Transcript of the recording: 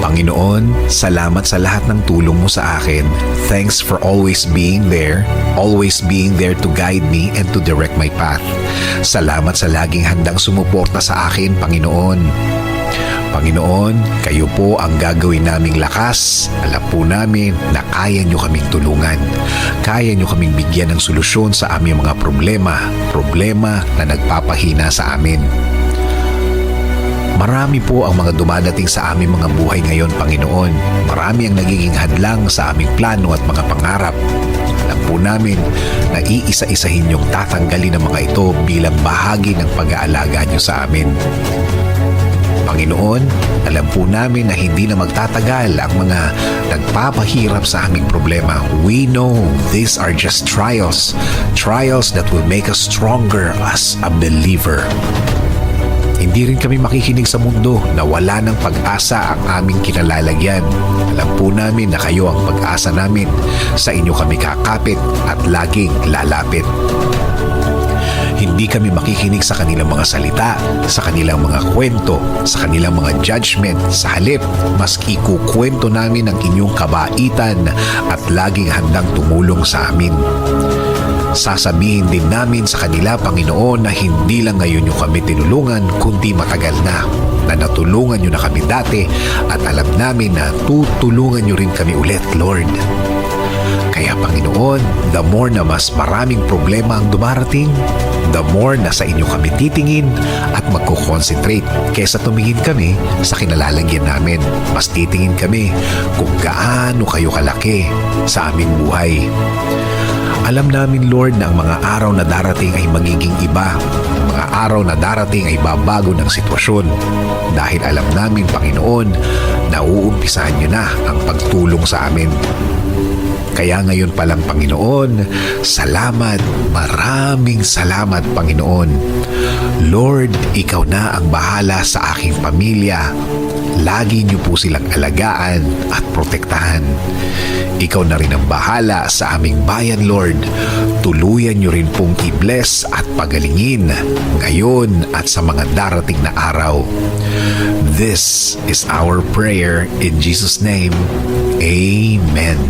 Panginoon, salamat sa lahat ng tulong mo sa akin. Thanks for always being there to guide me and to direct my path. Salamat sa laging handang sumuporta sa akin, Panginoon. Panginoon, kayo po ang gagawin naming lakas. Alam po namin na kaya nyo kaming tulungan. Kaya nyo kaming bigyan ng solusyon sa aming mga problema na nagpapahina sa amin. Marami po ang mga dumadating sa aming mga buhay ngayon, Panginoon. Marami ang nagiging hadlang sa aming plano at mga pangarap. Alam po namin na iisa-isahin niyong tatanggalin ang mga ito bilang bahagi ng pag-aalaga niyo sa amin. Panginoon, alam po namin na hindi na magtatagal ang mga nagpapahirap sa aming problema. We know these are just trials that will make us stronger as a believer. Hindi rin kami makikinig sa mundo na wala ng pag-asa ang aming kinalalagyan. Alam po namin na kayo ang pag-asa namin. Sa inyo kami kakapit at laging lalapit. Hindi kami makikinig sa kanilang mga salita, sa kanilang mga kwento, sa kanilang mga judgment. Sa halip, mas ikukwento namin ang inyong kabaitan at laging handang tumulong sa amin. Sasabihin din namin sa kanila, Panginoon, na hindi lang ngayon nyo kami tinulungan, kundi matagal na natulungan nyo na kami dati at alam namin na tutulungan nyo rin kami ulit, Lord. Kaya Panginoon, the more na mas maraming problema ang dumarating, the more na sa inyo kami titingin at magko-concentrate kaysa tumingin kami sa kinalalagyan namin. Mas titingin kami kung gaano kayo kalaki sa aming buhay. Alam namin, Lord, na ang mga araw na darating ay magiging iba. Ang mga araw na darating ay babago ng sitwasyon. Dahil alam namin, Panginoon, na uumpisahan niyo na ang pagtulong sa amin. Kaya ngayon pa lang, Panginoon, salamat, maraming salamat, Panginoon. Lord, ikaw na ang bahala sa aking pamilya. Lagi niyo po silang alagaan at protektahan. Ikaw na rin ang bahala sa aming bayan, Lord. Tuluyan niyo rin pong i-bless at pagalingin ngayon at sa mga darating na araw. This is our prayer in Jesus' name. Amen.